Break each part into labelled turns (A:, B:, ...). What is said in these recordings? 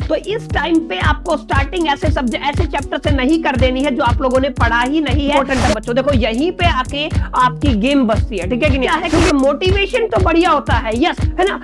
A: तो इस टाइम पे आपको स्टार्टिंग ऐसे चैप्टर से नहीं कर देनी है जो आप लोगों ने पढ़ा ही नहीं है। बच्चों देखो यहीं पे आके आपकी गेम बसती है, ठीक है कि नहीं? है कि मोटिवेशन तो बढ़िया होता है, यस, है ना,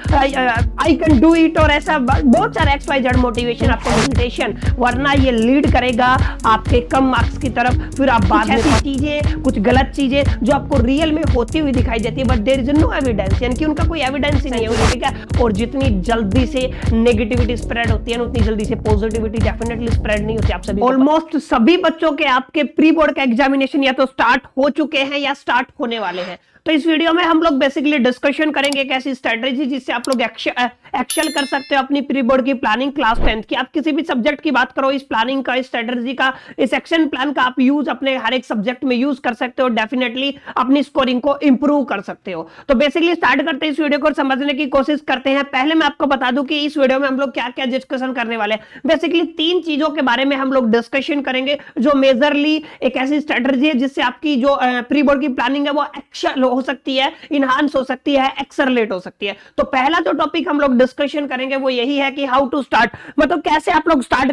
A: आई कैन डू इट और ऐसा बहुत सारा XYZ मोटिवेशन आपको मेडिटेशन, वरना ये लीड करेगा आपके कम मार्क्स की तरफ। फिर आप बाद में ऐसी चीजें, कुछ गलत चीजें जो आपको रियल में होती हुई दिखाई देती है, but there is no evidence, यानी कि उनका कोई एविडेंस ही नहीं है, ठीक है। और जितनी जल्दी से नेगेटिविटी स्प्रेड होती है ना, उतनी जल्दी से पॉजिटिविटी डेफिनेटली स्प्रेड नहीं होती। आप सभी ऑलमोस्ट सभी बच्चों के आपके प्री बोर्ड का एग्जामिनेशन या तो स्टार्ट हो चुके हैं या स्टार्ट होने वाले हैं। तो इस वीडियो में हम लोग बेसिकली डिस्कशन करेंगे एक ऐसी स्ट्रेटेजी जिससे आप लोग एक्सेल कर सकते हो अपनी प्री बोर्ड की प्लानिंग क्लास 10th की। आप किसी भी सब्जेक्ट की बात करो, इस प्लानिंग का, इस स्ट्रेटेजी का, इस एक्शन प्लान का आप यूज अपने हर एक सब्जेक्ट में यूज कर सकते हो। डेफिनेटली अपनी स्कोरिंग को इंप्रूव कर सकते हो। तो बेसिकली स्टार्ट करते हैं इस वीडियो को, समझने की कोशिश करते हैं। पहले मैं आपको बता दूं कि इस वीडियो में हम लोग क्या क्या डिस्कशन करने वाले हैं। बेसिकली 3 चीजों के बारे में हम लोग डिस्कशन करेंगे जो मेजरली एक ऐसी स्ट्रेटेजी है जिससे आपकी जो प्री बोर्ड की प्लानिंग है वो एक्शन हो सकती है, इनहांस हो सकती है, एक्सेलरेट हो सकती है। तो पहला जो टॉपिक हम लोग डिस्कशन करेंगे वो यही है कि हाउ टू स्टार्ट, मतलब कैसे आप लोग स्टार्ट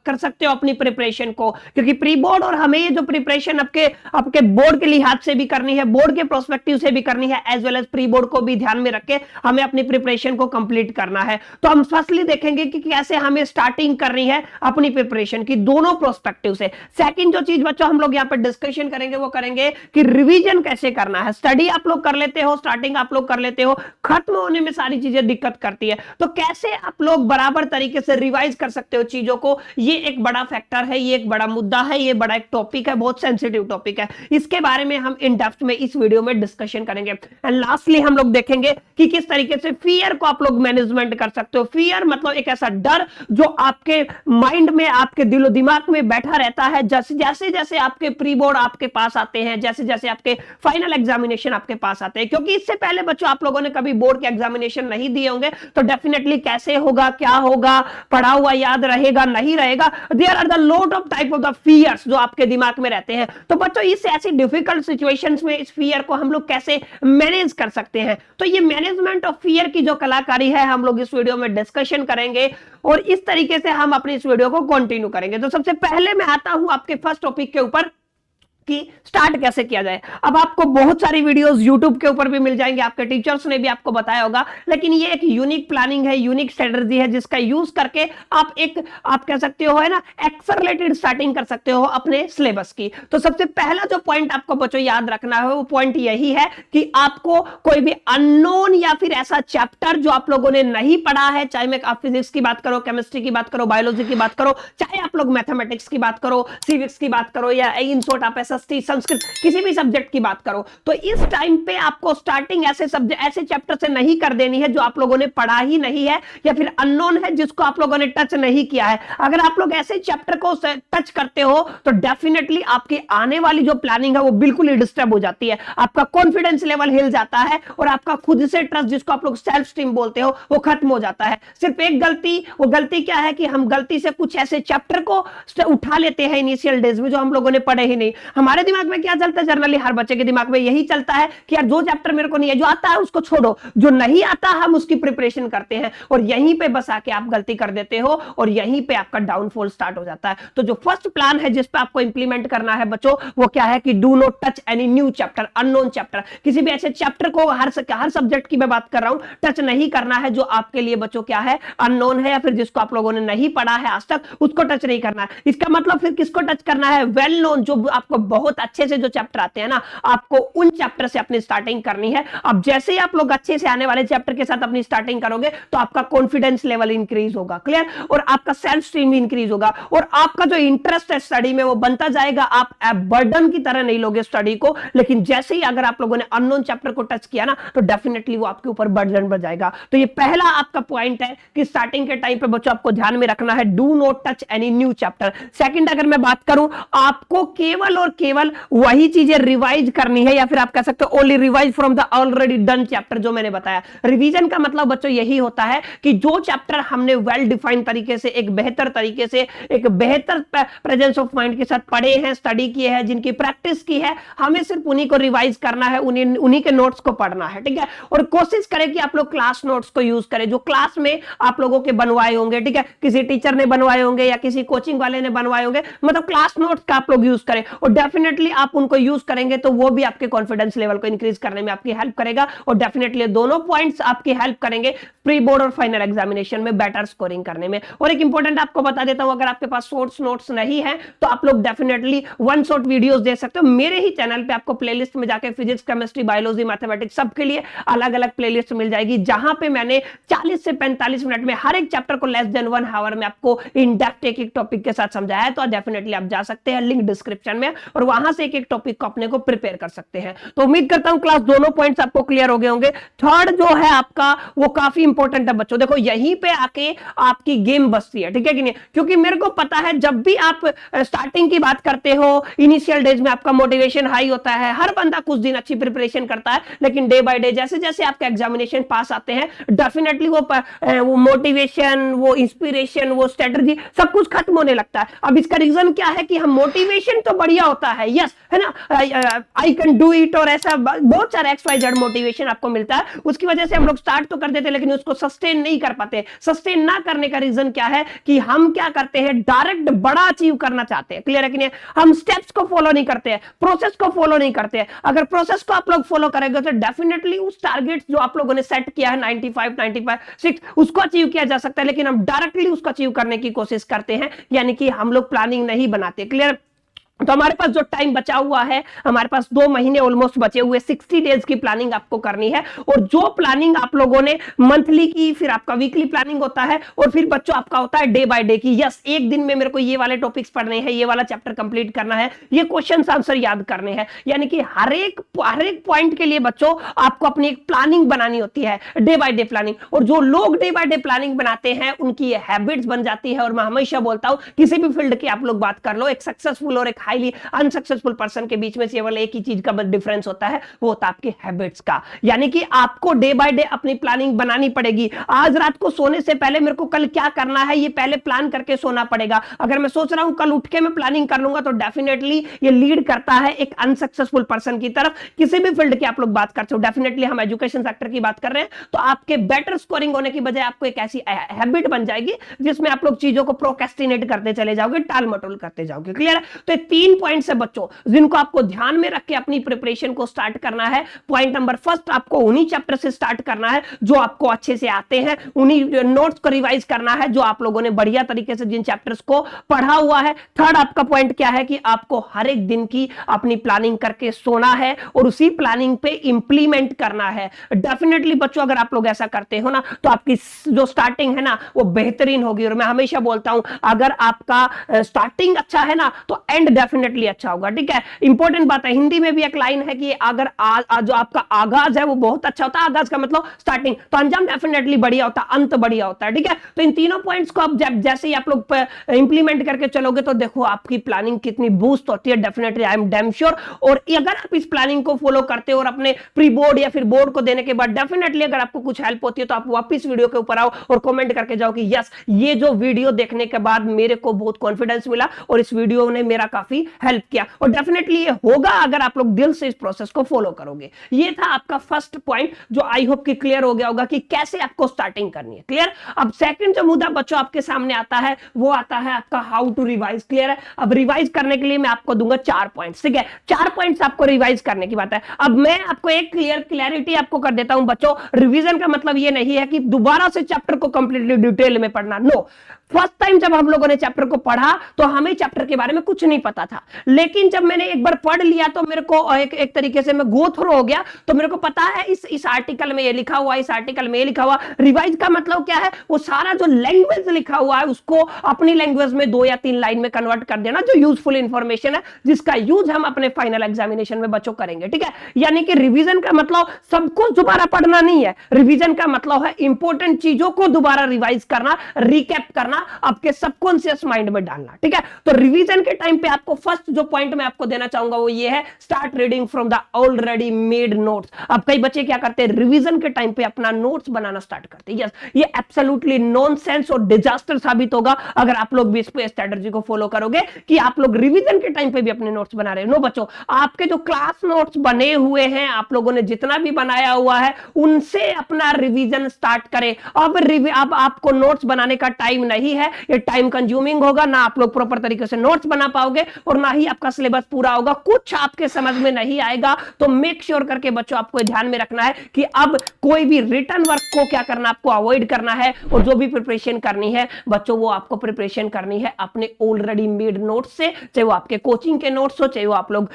A: कर सकते हो अपनी प्रिपरेशन को। क्योंकि प्री बोर्ड और हमें ये जो प्रिपरेशन आपके बोर्ड के लिहाज से भी करनी है, बोर्ड के प्रोस्पेक्टिव से भी करनी है, as well as pre board को भी ध्यान में रख के हमें अपनी प्रिपरेशन को कंप्लीट करना है। तो हम फर्स्टली देखेंगे कि कैसे हमें स्टार्टिंग करनी है अपनी प्रिपरेशन की, दोनों प्रोस्पेक्टिव से। सेकंड जो चीज बच्चों हम लोग यहाँ पर डिस्कशन करेंगे वो करेंगे कि रिवीजन कैसे करना है। स्टडी आप लोग कर लेते हो, स्टार्टिंग आप लोग कर लेते हो, खत्म होने में सारी चीजें दिक्कत करती है। तो कैसे आप लोग बराबर तरीके से रिवाइज कर सकते हो चीजों को, ये एक बड़ा फैक्टर है, ये एक बड़ा मुद्दा है, ये बड़ा एक टॉपिक है, बहुत सेंसिटिव टॉपिक है। इसके बारे में हम इन डेप्थ में इस वीडियो में डिस्कशन करेंगे। एंड लास्टली हम लोग देखेंगे कि किस तरीके से फियर को आप लोग मैनेजमेंट कर सकते हो। फियर मतलब एक ऐसा डर जो आपके माइंड में, आपके दिलो दिमाग में बैठा रहता है। जैसे जैसे आपके प्री बोर्ड आपके पास आते हैं, जैसे जैसे आपके फाइनल एग्जामिनेशन आपके पास आते हैं, क्योंकि इससे पहले बच्चों आप लोगों ने कभी बोर्ड के एग्जामिनेशन नहीं दिए होंगे, तो डेफिनेटली कैसे होगा, क्या होगा, पढ़ा हुआ याद रहेगा, नहीं रहेगा। There are the lot of type of the fears जो आपके दिमाग में रहते हैं। तो बच्चों इस ऐसी डिफिकल्ट सिचुएशंस में इस फियर को हम लोग कैसे मैनेज कर सकते हैं, तो ये मैनेजमेंट ऑफ फियर की जो कलाकारी है हम लोग इस वीडियो में डिस्कशन करेंगे और इस तरीके से हम अपनी इस वीडियो को कंटिन्यू करेंगे। तो सबसे पहले मैं आता हूं आपके फर्स्ट टॉपिक के ऊपर कि स्टार्ट कैसे किया जाए। अब आपको बहुत सारी वीडियोस YouTube के ऊपर भी मिल जाएंगे, आपके टीचर्स ने भी आपको बताया होगा, लेकिन ये एक यूनिक प्लानिंग है, यूनिक स्ट्रेटजी है जिसका यूज करके आप कह सकते हो, है ना, एक्सेलरेटेड स्टार्टिंग कर सकते हो अपने सिलेबस की। तो सबसे पहला जो पॉइंट आपको बच्चों याद रखना है वो पॉइंट यही है कि आपको कोई भी अननोन या फिर ऐसा चैप्टर जो आप लोगों ने नहीं पढ़ा है, चाहे मैं आप फिजिक्स की बात करो, केमिस्ट्री की बात करो, बायोलॉजी की बात करो, चाहे आप लोग मैथमेटिक्स की बात करो, सिविक्स की बात करो, या इन शॉर्ट आप संस्कृत, किसी भी सब्जेक्ट की बात करो, तो इस टाइम पे आपको स्टार्टिंग ऐसे चैप्टर से नहीं कर देनी है जो आप लोगों ने पढ़ा ही नहीं है या फिर अननोन है, जिसको आप लोगों ने टच नहीं किया है। अगर आप लोग ऐसे चैप्टर को टच करते हो तो डेफिनेटली आपकी आने वाली जो प्लानिंग है वो बिल्कुल ही डिस्टर्ब हो जाती है, आपका कॉन्फिडेंस लेवल हिल जाता है और आपका खुद से ट्रस्ट, जिसको आप लोग सेल्फ स्टीम बोलते हो, वो खत्म हो जाता है। सिर्फ एक गलती, वो गलती क्या है कि हम गलती से कुछ ऐसे चैप्टर को उठा लेते हैं इनिशियल डेज में जो हम लोगों ने पढ़े ही नहीं। हमारे दिमाग में क्या चलता है, जनरली हर बच्चे के दिमाग में यही चलता है कि यार जो चैप्टर मेरे को नहीं है, जो आता है उसको छोड़ो, जो नहीं आता हम उसकी प्रिपरेशन करते हैं, और यहीं पे बस आके आप गलती कर देते हो और यहीं पे आपका डाउनफॉल स्टार्ट हो जाता है। तो जो फर्स्ट प्लान है जिस पे आपको इंप्लीमेंट करना है बच्चों, वो क्या है कि do not touch any new chapter, unknown chapter. किसी भी ऐसे चैप्टर को, हर सब्जेक्ट की मैं बात कर रहा हूं, टच नहीं करना है जो आपके लिए बच्चों क्या है, अननोन है, या फिर जिसको आप लोगों ने नहीं पढ़ा है आज तक, उसको टच नहीं करना है। इसका मतलब फिर किसको टच करना है, वेल नोन, जो आपको बहुत अच्छे से जो चैप्टर आते हैं ना, आपको उन चैप्टर से अपनी स्टार्टिंग करनी है। अब जैसे ही आप लोग अच्छे से आने वाले चैप्टर के साथ अपनी स्टार्टिंग करोगे तो आपका कॉन्फिडेंस लेवल इंक्रीज होगा, क्लियर, और आपका सेल्फ स्टीम इंक्रीज होगा और आपका जो इंटरेस्ट है स्टडी में वो बनता जाएगा। आप बर्डन की तरह नहीं लोगे स्टडी को, लेकिन जैसे ही अगर आप लोगों ने अननोन चैप्टर को टच किया ना तो डेफिनेटली वो आपके ऊपर बर्डन बढ़ जाएगा। तो ये पहला आपका पॉइंट है कि स्टार्टिंग के टाइम पे बच्चों आपको ध्यान में रखना है, do not touch any new chapter. Second, अगर मैं बात करूं, आपको केवल और केवल वही चीजें रिवाइज करनी है, या फिर आप कह सकते हो only revise from the already done chapter जो मैंने बताया। रिवीजन का मतलब बच्चों यही होता है कि जो चैप्टर हमने वेल डिफाइंड तरीके से, एक बेहतर तरीके से, एक बेहतर प्रेजेंस ऑफ माइंड के साथ पढ़े हैं, स्टडी किए हैं, जिनकी प्रैक्टिस की है, हमें सिर्फ उन्हीं को रिवाइज करना है, उन्हीं के नोट्स को पढ़ना है, ठीक है। और कोशिश करें कि आप लोग क्लास नोट्स को यूज करें जो क्लास में आप लोगों के बनवाए होंगे, ठीक है, किसी टीचर ने बनवाए होंगे या किसी कोचिंग वाले ने बनवाए होंगे, मतलब क्लास नोट्स का आप लोग यूज करें। और डेफिनेटली आप उनको यूज करेंगे तो वो भी आपके कॉन्फिडेंस लेवल को इंक्रीज करने में आपकी हेल्प करेगा, और डेफिनेटली दोनों पॉइंट्स आपकी हेल्प करेंगे प्री बोर्ड और फाइनल एग्जामिनेशन में बेटर स्कोरिंग करने में। और एक इंपॉर्टेंट आपको बता देता हूं, अगर आपके पास सोर्स नोट्स नहीं है तो आप लोग डेफिनेटली वन शॉट वीडियोस देख सकते हो। मेरे ही चैनल पे आपको प्लेलिस्ट में जाके फिजिक्स, केमिस्ट्री, बायोलॉजी, मैथमेटिक्स सबके लिए अलग अलग प्लेलिस्ट मिल जाएगी, जहां पे मैंने 40 से 45 मिनट में हर एक चैप्टर को लेस देन 1 आवर में आपको इन डेप्थ एक एक टॉपिक के साथ समझाया है। तो डेफिनेटली आप जा सकते हैं, लिंक डिस्क्रिप्शन में, और वहां से एक एक टॉपिक को अपने को प्रिपेयर कर सकते हैं। तो उम्मीद करता हूं क्लास दोनों पॉइंट्स आपको क्लियर हो गए होंगे। थर्ड जो है आपका वो काफी इंपॉर्टेंट है बच्चों। देखो यहीं पे आके आपकी गेम बसती है, ठीक है कि नहीं, क्योंकि मेरे को पता है जब भी आप स्टार्टिंग की बात करते हो, इनिशियल डेज में आपका मोटिवेशन हाई होता है, हर बंदा कुछ दिन अच्छी प्रिपरेशन करता है, लेकिन डे बाय डे जैसे जैसे आपका एग्जामिनेशन पास आते हैं, डेफिनेटली वो मोटिवेशन, वो इंस्पिरेशन, वो स्ट्रेटजी सब कुछ खत्म होने लगता है। अब इसका रीजन क्या है कि हम मोटिवेशन तो बढ़िया होता है, यस है ना, आई कैन डू इट, और ऐसा बहुत सारा XYZ मोटिवेशन आपको मिलता है, उसकी वजह से हम लोग स्टार्ट तो कर देते हैं लेकिन उसको सस्टेन नहीं कर पाते। सस्टेन ना करने का रीजन क्या है कि हम क्या करते हैं, डायरेक्ट बड़ा अचीव करना चाहते हैं, क्लियर है कि नहीं, हम स्टेप्स को फॉलो नहीं करते हैं, प्रोसेस को फॉलो नहीं करते हैं। अगर प्रोसेस को आप लोग फॉलो करेंगे तो डेफिनेटली उस टारगेट जो आप लोगों ने सेट किया है 95, 6 उसको अचीव किया जा सकता है, लेकिन हम डायरेक्टली उसको अचीव करने की कोशिश करते हैं, यानी कि हम लोग प्लानिंग नहीं बनाते, क्लियर। तो हमारे पास जो टाइम बचा हुआ है, हमारे पास 2 महीने ऑलमोस्ट बचे हुए, 60 डेज की प्लानिंग आपको करनी है। और जो प्लानिंग आप लोगों ने मंथली की, फिर आपका वीकली प्लानिंग होता है, और फिर बच्चों आपका होता है डे बाय डे की, यस एक दिन में मेरे को ये वाले टॉपिक्स पढ़ने हैं, ये वाला चैप्टर कंप्लीट करना है, ये क्वेश्चन आंसर याद करने हैं, यानी कि हर एक पॉइंट के लिए बच्चों आपको अपनी एक प्लानिंग बनानी होती है, डे बाय डे प्लानिंग। और जो लोग डे बाय डे प्लानिंग बनाते हैं उनकी ये हैबिट्स बन जाती है। और मैं हमेशा बोलता हूं, किसी भी फील्ड की आप लोग बात कर लो, एक सक्सेसफुल और एक हाईली अनसक्सेसफुल पर्सन के बीच में केवल एक ही चीज का डिफरेंस होता है, वो होता है आपके हैबिट्स का। यानी कि आपको डे बाय डे अपनी प्लानिंग बनानी पड़ेगी। आज रात को सोने से पहले मेरे को कल क्या करना है ये पहले प्लान करके सोना पड़ेगा। अगर मैं सोच रहा हूं कल उठ के मैं प्लानिंग कर लूंगा तो डेफिनेटली ये लीड करता है एक अनसक्सेसफुल पर्सन की तरफ। किसी भी फील्ड की आप लोग बात करते हो, डेफिनेटली हम एजुकेशन सेक्टर की बात कर रहे हैं, तो आपके बेटर स्कोरिंग होने की बजाय आपको एक ऐसी हैबिट बन जाएगी जिसमें आप लोग चीजों को प्रोक्रेस्टिनेट करते चले जाओगे, टाल मटोल करते जाओगे, क्लियर है। तो 3 पॉइंट है बच्चों जिनको आपको ध्यान में रख के अपनी प्रिपरेशन को स्टार्ट करना है। पॉइंट नंबर फर्स्ट, आपको उन्हीं चैप्टर से स्टार्ट करना है जो आपको अच्छे से आते हैं, उन्हीं नोट्स को रिवाइज करना है जो आप लोगों ने बढ़िया तरीके से जिन चैप्टर्स को पढ़ा हुआ है। थर्ड आपका पॉइंट क्या है कि आपको हर एक दिन की अपनी प्लानिंग करके सोना है और उसी प्लानिंग पे इंप्लीमेंट करना है। डेफिनेटली बच्चों अगर आप लोग ऐसा करते हो ना तो आपकी जो स्टार्टिंग है ना वो बेहतरीन होगी। और मैं हमेशा बोलता हूं अगर आपका स्टार्टिंग अच्छा है ना तो एंड डेफिनेटली अच्छा होगा, ठीक है। इंपॉर्टेंट बात है, हिंदी में भी एक लाइन है कि अगर जो आपका आगाज है वो बहुत अच्छा होता है, आगाज का मतलब स्टार्टिंग, तो अंजाम डेफिनेटली बढ़िया होता है, अंत बढ़िया होता है, ठीक है। तो इन तीनों पॉइंट्स को आप जैसे ही आप लोग इंप्लीमेंट करके चलोगे तो देखो आपकी प्लानिंग कितनी बूस्ट होती है, definitely I am damn sure. और अगर आप इस प्लानिंग को फॉलो करते हो और अपने प्री बोर्ड या फिर बोर्ड को देने के बाद डेफिनेटली अगर आपको कुछ हेल्प होती है तो आप वापस वीडियो के ऊपर आओ और कमेंट करके जाओ कि यस ये जो वीडियो देखने के बाद मेरे को बहुत कॉन्फिडेंस मिला और इस वीडियो ने मेरा काफी हेल्प किया। और डेफिनेटली ये होगा अगर आप लोग दिल से इस प्रोसेस को फॉलो करोगे। ये था आपका फर्स्ट पॉइंट जो आई होप कि क्लियर हो गया होगा कि कैसे आपको स्टार्टिंग करनी है, क्लियर। अब सेकंड जो मुद्दा बच्चों आपके सामने आता है वो आता है आपका हाउ टू रिवाइज, क्लियर है। अब रिवाइज करने के लिए मैं आपको दूंगा 4 पॉइंट्स, ठीक है। 4 पॉइंट्स आपको रिवाइज करने की बात है। अब मैं आपको एक क्लैरिटी आपको कर देता हूं बच्चों, रिवीजन का मतलब ये नहीं है कि दोबारा से चैप्टर को कंप्लीटली डिटेल में पढ़ना, नो। फर्स्ट टाइम जब हम लोगों ने चैप्टर को पढ़ा तो हमें चैप्टर के बारे में कुछ नहीं पता था, लेकिन जब मैंने एक बार पढ़ लिया तो मेरे को एक तरीके से मैं गो थ्रू हो गया, तो मेरे को पता है इस आर्टिकल में ये लिखा हुआ, इस आर्टिकल में ये लिखा हुआ। रिवाइज का मतलब क्या है, वो सारा जो लैंग्वेज लिखा हुआ है उसको अपनी लैंग्वेज में 2 या 3 लाइन में कन्वर्ट कर देना, जो यूजफुल इंफॉर्मेशन है जिसका यूज हम अपने फाइनल एग्जामिनेशन में बच्चों करेंगे, ठीक है। यानी कि रिवीजन का मतलब सब कुछ दोबारा पढ़ना नहीं है, रिवीजन का मतलब है इंपॉर्टेंट चीजों को दोबारा रिवाइज करना, रिकैप करना, आपके सबकॉन्शियस माइंड में डालना, ठीक है। तो रिवीजन के टाइम पे आपको आपको फर्स्ट जो पॉइंट मैं आपको देना चाहूंगा वो ये है, start reading from the already made notes. अब कई बच्चे क्या करते हैं, रिवीजन के टाइम पे अपना नोट्स बनाना स्टार्ट करते हैं। यस, ये एब्सोल्युटली नॉनसेंस और डिजास्टर साबित होगा अगर आप लोग भी इस स्ट्रेटजी को फॉलो करोगे कि आप लोग रिवीजन के टाइम पे भी अपने नोट्स बना रहे हो। नो बच्चों, आपके जो क्लास नोट्स बने हुए हैं, आप लोगों ने जितना भी बनाया हुआ है उनसे अपना रिवीजन स्टार्ट करें। अब आपको नोट्स बनाने का टाइम नहीं है, ये टाइम कंज्यूमिंग होगा, ना आप लोग प्रॉपर तरीके से नोट्स बना पाओगे और ना ही आपका सिलेबस पूरा होगा, कुछ आपके समझ में नहीं आएगा। तो मेक श्योर करके बच्चों आपको ध्यान में रखना है कि अब कोई भी रिटर्न वर्क को क्या करना, आपको अवॉइड करना है और जो भी प्रिपरेशन करनी है बच्चों वो आपको प्रिपरेशन करनी है अपने ऑलरेडी मेड नोट्स से, चाहे वो आपके कोचिंग के नोट्स हो, चाहे वो आप लोग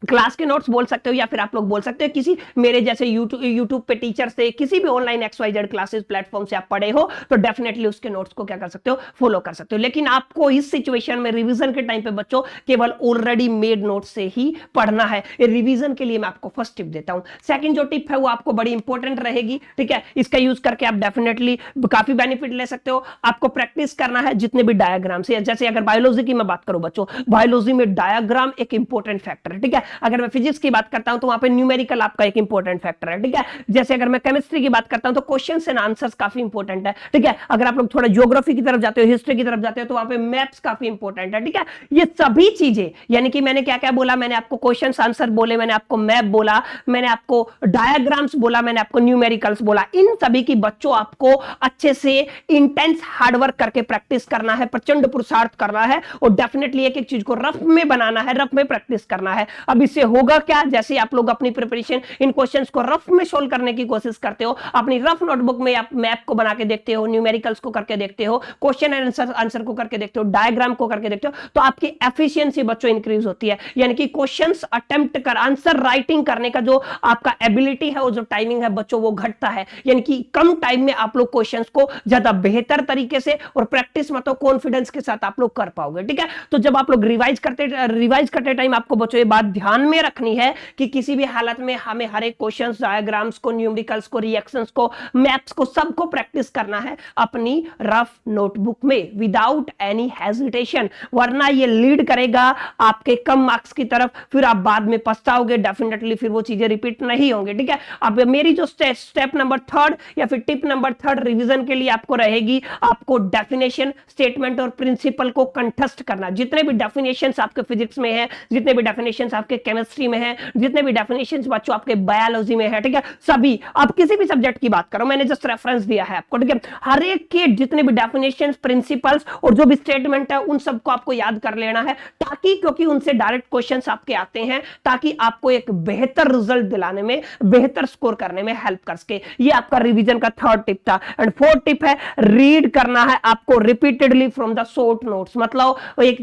A: क्लास के नोट्स बोल सकते हो, या फिर आप लोग बोल सकते हो किसी मेरे जैसे यूट्यूब पे टीचर से, किसी भी ऑनलाइन XYZ क्लासेस प्लेटफॉर्म से आप पढ़े हो तो डेफिनेटली उसके नोट्स को क्या कर सकते हो, फॉलो कर सकते हो। लेकिन आपको इस सिचुएशन में रिवीजन के टाइम पे बच्चों केवल ऑलरेडी मेड नोट्स से ही पढ़ना है। रिवीजन के लिए मैं आपको फर्स्ट टिप देता हूं। सेकंड जो टिप है वो आपको बड़ी इंपॉर्टेंट रहेगी, ठीक है, इसका यूज करके आप डेफिनेटली काफी बेनिफिट ले सकते हो। आपको प्रैक्टिस करना है जितने भी डायग्राम्स है, जैसे अगर बायोलॉजी की मैं बात करूं बच्चों, बायोलॉजी में डायग्राम एक इंपॉर्टेंट फैक्टर है, ठीक है। अगर मैं फिजिक्स की बात करता हूं तो वहां पे न्यूमेरिकल आपका एक इंपॉर्टेंट फैक्टर है, ठीक है। जैसे अगर मैं केमिस्ट्री की बात करता हूं तो क्वेश्चंस एंड आंसर्स काफी इंपॉर्टेंट है, ठीक है। अगर आप लोग थोड़ा ज्योग्राफी की तरफ जाते हो, हिस्ट्री की तरफ जाते हो तो वहां पे मैप्स काफी इंपॉर्टेंट है, ठीक है। ये सभी चीजें, यानी कि मैंने क्या क्या बोला, मैंने आपको क्वेश्चंस आंसर बोले, मैंने आपको मैप बोला, मैंने आपको डायग्राम्स बोला, मैंने आपको न्यूमेरिकल्स बोला, इन सभी की बच्चों आपको अच्छे से इंटेंस हार्डवर्क करके प्रैक्टिस करना है, प्रचंड पुरुषार्थ करना है और डेफिनेटली एक एक चीज को रफ में बनाना है, रफ में प्रैक्टिस करना है। अब इससे होगा क्या, जैसे आप लोग अपनी प्रिपरेशन इन क्वेश्चंस को रफ में सोल्व करने की कोशिश करते हो, अपनी रफ नोटबुक में आप मैप को बना के देखते हो, न्यूमेरिकल्स को करके देखते हो, क्वेश्चन एंड आंसर को करके देखते हो, डायग्राम को करके देखते हो, तो आपकी एफिशिएंसी बच्चों इंक्रीज होती है। यानी कि क्वेश्चंस अटेम्प्ट कर आंसर राइटिंग करने का जो आपका एबिलिटी है, वो जो टाइमिंग है बच्चों वो घटता है। यानी कि कम टाइम में आप लोग क्वेश्चंस को ज्यादा बेहतर तरीके से और प्रैक्टिस मतलब कॉन्फिडेंस के साथ आप लोग कर पाओगे, ठीक है। तो जब आप लोग रिवाइज करते टाइम आपको बच्चों ये बात ध्यान में रखनी है कि किसी भी हालत में हमें हर एक क्वेश्चंस, डायग्राम्स को, न्यूमेरिकल्स को, रिएक्शंस को, मैप्स को, सबको प्रैक्टिस करना है अपनी रफ नोटबुक में विदाउट एनी हेजिटेशन, वरना ये लीड करेगा आपके कम मार्क्स की तरफ, फिर आप बाद में पछताओगे, डेफिनेटली फिर वो चीजें रिपीट नहीं होंगी, ठीक है। अब मेरी जो स्टेप नंबर 3 या फिर टिप नंबर 3 रिवीजन के लिए आपको रहेगी, आपको डेफिनेशन, स्टेटमेंट और प्रिंसिपल को कंठस्थ करना। जितने भी डेफिनेशंस आपके फिजिक्स में है, जितने भी डेफिनेशंस आपके केमिस्ट्री में है, जितने भी डेफिनेशंस बच्चों आपके बायोलॉजी में है, ठीक है, सभी, आप किसी भी सब्जेक्ट की बात करो, मैंने जस्ट रेफरेंस दिया है आपको, ठीक है। हर एक के जितने भी डेफिनेशंस, प्रिंसिपल्स और जो भी स्टेटमेंट है उन सबको आपको याद कर लेना है, ताकि क्योंकि उनसे डायरेक्ट क्वेश्चंस आपके आते हैं, ताकि आपको एक बेहतर रिजल्ट दिलाने में, बेहतर स्कोर करने में हेल्प कर सके। ये आपका रिवीजन का 3rd टिप था। एंड 4th टिप है, रीड करना है आपको repeatedly from the short notes. मतलब एक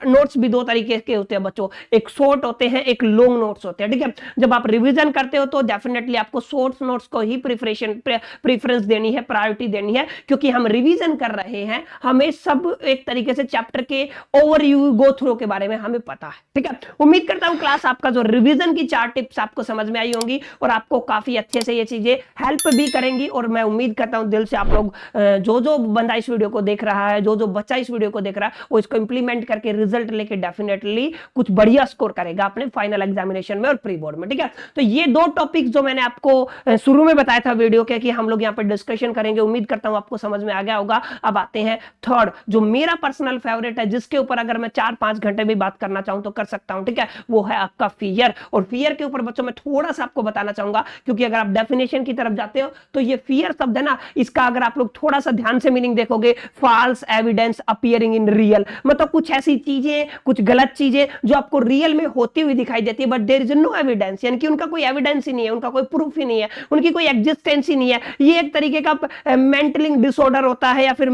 A: नोट्स भी दो तरीके के होते हैं बच्चों, एक शॉर्ट होते हैं, एक लॉन्ग नोट्स होते हैं, ठीक है। जब आप रिवीजन करते हो तो डेफिनेटली आपको शॉर्ट नोट्स को ही प्रेफरेंस देनी है, प्रायोरिटी देनी है, क्योंकि हम रिवीजन कर रहे हैं, हमें सब एक तरीके से चैप्टर के ओवरव्यू, गो थ्रू के बारे में हमें पता है, ठीक है। उम्मीद करता हूं क्लास आपका जो रिवीजन की 4 टिप्स आपको समझ में आई होंगी और आपको काफी अच्छे से ये चीजें हेल्प भी करेंगी। और मैं उम्मीद करता हूं दिल से आप लोग, जो बंदा इस वीडियो को देख रहा है, जो बच्चा इस वीडियो को देख रहा है, वो इसको इंप्लीमेंट करके रिजल्ट लेके डेफिनेटली कुछ बढ़िया स्कोर करेगा अपने फाइनल एग्जामिनेशन में और प्री बोर्ड में, ठीक है। तो ये 2 टॉपिक्स जो मैंने आपको शुरू में बताया था वीडियो के कि हम लोग यहाँ पर डिस्कशन करेंगे, उम्मीद करता हूं आपको समझ में आ गया होगा। अब आते हैं 3rd, जो मेरा पर्सनल फेवरेट है, जिसके ऊपर अगर मैं 4-5 घंटे भी बात करना चाहूं तो कर सकता हूं, ठीक है। वो है आपका फियर। और फियर के ऊपर बच्चों मैं थोड़ा सा आपको बताना चाहूंगा, क्योंकि अगर आप डेफिनेशन की तरफ जाते हो तो ये फियर शब्द है ना, इसका अगर आप लोग थोड़ा सा ध्यान से मीनिंग देखोगे, false evidence appearing in real, मतलब कुछ ऐसी चीजें, कुछ गलत चीजें जो आपको रियल में होती हुई दिखाई देती है, but there is no evidence, यानी कि उनका कोई एविडेंस ही नहीं है, उनका कोई प्रूफ ही नहीं है, उनकी कोई एग्जिस्टेंस ही नहीं है। ये एक तरीके का मेंटलिंग डिसऑर्डर होता है या फिर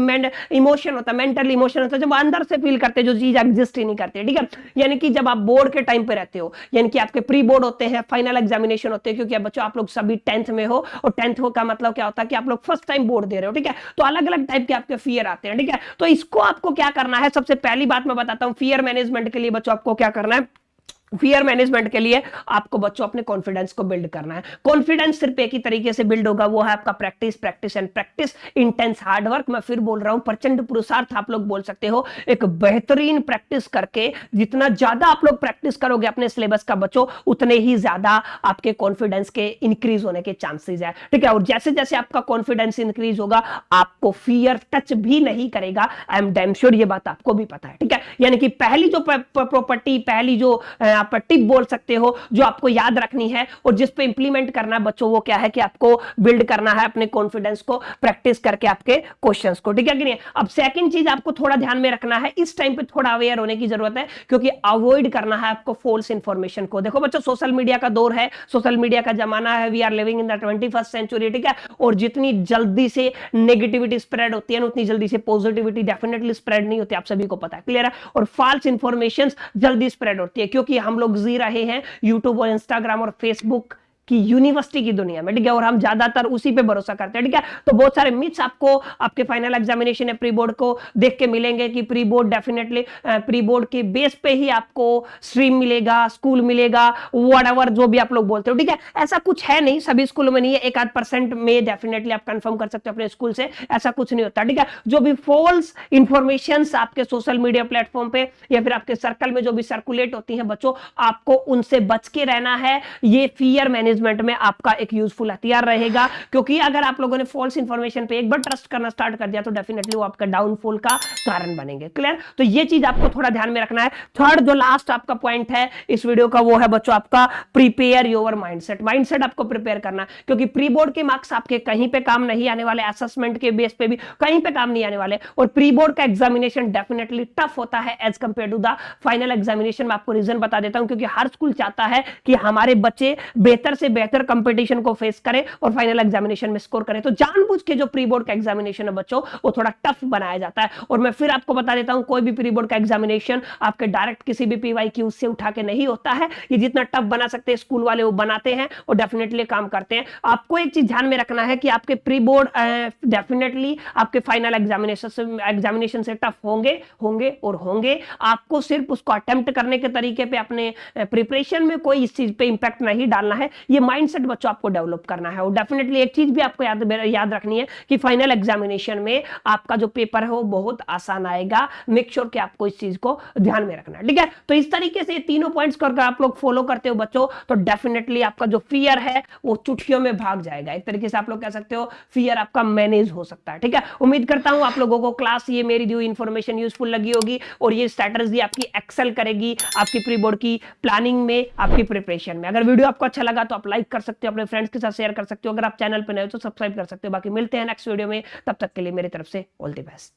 A: इमोशन होता है, मेंटल इमोशन होता है, जब अंदर से फील करते जो चीज एग्जिस्ट ही नहीं करती, ठीक है। यानी कि जब आप बोर्ड के टाइम पे रहते हो, यानी कि आपके प्री बोर्ड होते हैं, फाइनल एग्जामिनेशन होते हैं, क्योंकि बच्चों आप लोग सभी 10th में हो, और 10th का मतलब क्या होता है कि आप लोग फर्स्ट टाइम बोर्ड दे रहे हो, ठीक है। तो अलग अलग टाइप के आपके फियर आते हैं, ठीक है। तो इसको आपको क्या करना है, सबसे पहली बात मैं बताता हूं, फियर मैनेजमेंट के लिए बच्चों आपको क्या करना है, फियर मैनेजमेंट के लिए आपको बच्चों अपने कॉन्फिडेंस को बिल्ड करना है। कॉन्फिडेंस सिर्फ एक ही तरीके से बिल्ड होगा, वो है आपका practice, practice and practice, intense hard work. मैं फिर बोल रहा हूं, प्रचंड पुरुषार्थ आप लोग बोल सकते हो। एक बेहतरीन प्रैक्टिस करके, जितना ज्यादा आप लोग प्रैक्टिस करोगे अपने सिलेबस का बच्चों, उतने ही ज्यादा आपके कॉन्फिडेंस के इंक्रीज होने के चांसेस है, ठीक है। और जैसे जैसे आपका कॉन्फिडेंस इंक्रीज होगा, आपको फियर टच भी नहीं करेगा। आई एम डैम श्योर, ये बात आपको भी पता है, ठीक है। यानी कि पहली जो प्रॉपर्टी, पहली जो आप टिप बोल सकते हो जो आपको याद रखनी है और जिस पे इंप्लीमेंट करना है बच्चों, वो क्या है कि आपको बिल्ड करना है अपने कॉन्फिडेंस को, प्रैक्टिस करके आपके क्वेश्चंस को, ठीक है कि नहीं। अब सेकंड चीज आपको थोड़ा ध्यान में रखना है, इस टाइम पे थोड़ा अवेयर होने की जरूरत है, क्योंकि अवॉइड करना है आपको फॉल्स इंफॉर्मेशन को। देखो बच्चों, सोशल मीडिया का दौर है, सोशल मीडिया का जमाना है, we are living in the 21st century, ठीक है। और जितनी जल्दी से नेगेटिविटी स्प्रेड होती है ना, उतनी जल्दी से पॉजिटिविटी डेफिनेटली स्प्रेड नहीं होती, आप सभी को पता है, क्लियर है। और फॉल्स इंफॉर्मेशन जल्दी स्प्रेड होती है, क्योंकि हम लोग जी रहे हैं यूट्यूब और इंस्टाग्राम और फेसबुक की यूनिवर्सिटी की दुनिया में, ठीक है। और हम ज्यादातर उसी पे भरोसा करते हैं, ठीक है। तो बहुत सारे मिथ्स आपको आपके फाइनल एग्जामिनेशन या प्री बोर्ड को देख के मिलेंगे कि pre board definitely pre board के बेस पे ही आपको स्ट्रीम मिलेगा, स्कूल मिलेगा, व्हाटएवर जो भी आप लोग बोलते हो, ठीक है। ऐसा कुछ है नहीं, सभी स्कूलों में नहीं है, 1-8% में डेफिनेटली आप कंफर्म कर सकते हो अपने स्कूल से, ऐसा कुछ नहीं होता, ठीक है। जो भी फॉल्स इंफॉर्मेशन आपके सोशल मीडिया प्लेटफॉर्म पे या फिर आपके सर्कल में जो भी सर्कुलेट होती हैं बच्चों, आपको उनसे बच के रहना है। ये फियर मैनेजमेंट में आपका एक यूजफुल हथियार रहेगा, क्योंकि अगर आप लोगों ने फॉल्स इंफॉर्मेशन पे एक बार ट्रस्ट करना स्टार्ट कर दिया तो डेफिनेटली वो आपका डाउनफॉल का कारण बनेंगे, क्लियर। तो ये चीज आपको थोड़ा ध्यान में रखना है। थर्ड जो लास्ट आपका पॉइंट है इस वीडियो का, वो है बच्चों आपका प्रिपेयर योर माइंडसेट। माइंडसेट आपको प्रिपेयर करना, क्योंकि प्री बोर्ड के मार्क्स आपके कहीं पे काम नहीं आने वाले, असेसमेंट के बेस पे भी कहीं पे काम नहीं आने वाले। और प्री बोर्ड का एग्जामिनेशन डेफिनेटली टफ होता है as compare to the final examination. मैं आपको रीजन बता देता हूं, क्योंकि हर स्कूल चाहता है कि हमारे बच्चे बेहतर से बेहतर कंपटीशन को फेस करें और फाइनल एग्जामिनेशन में स्कोर करें। तो जानबूझ के जो प्री बोर्ड का एग्जामिनेशन है बच्चों, वो थोड़ा टफ बनाया जाता है। और मैं फिर आपको बता देता हूं, कोई भी प्री बोर्ड का एग्जामिनेशन आपके डायरेक्ट किसी भी पीवाईक्यू से उठा के नहीं होता है। ये जितना टफ बना सकते हैं स्कूल वाले, वो बनाते हैं और डेफिनेटली काम करते हैं। आपको एक चीज ध्यान में रखना है कि आपके प्री बोर्ड डेफिनेटली आपके फाइनल एग्जामिनेशन से टफ होंगे होंगे और होंगे। आपको सिर्फ उसको अटेम्प्ट करने के तरीके पे, अपने प्रिपरेशन में कोई इस चीज पे इंपैक्ट नहीं डालना है। ये माइंडसेट बच्चों आपको डेवलप करना है। और डेफिनेटली एक चीज भी आपको याद रखनी है कि फाइनल एग्जामिनेशन में आपका जो पेपर है वो बहुत आसान आएगा। मेक श्योर कि आपको इस चीज को ध्यान में रखना है, ठीक है। तो इस तरीके से तीनों पॉइंट्स को अगर आप लोग फॉलो करते हो बच्चों, तो डेफिनेटली आपका जो फियर है वो चुटकियों में भाग जाएगा। एक तरीके से आप लोग कह सकते हो फियर आपका मैनेज हो सकता है, ठीक है। उम्मीद करता हूं आप लोगों को क्लास, ये मेरी दी इंफॉर्मेशन यूजफुल लगी होगी और ये स्ट्रैटेजी आपकी एक्सेल करेगी आपकी प्री बोर्ड की प्लानिंग में, आपकी प्रिपरेशन में। अगर वीडियो आपको अच्छा लगा तो आप लाइक कर सकते हो, अपने फ्रेंड्स के साथ शेयर कर सकते हो। अगर आप चैनल पर नए हो तो सब्सक्राइब कर सकते हो। बाकी मिलते हैं नेक्स्ट वीडियो में, तब तक के लिए मेरी तरफ से ऑल द बेस्ट।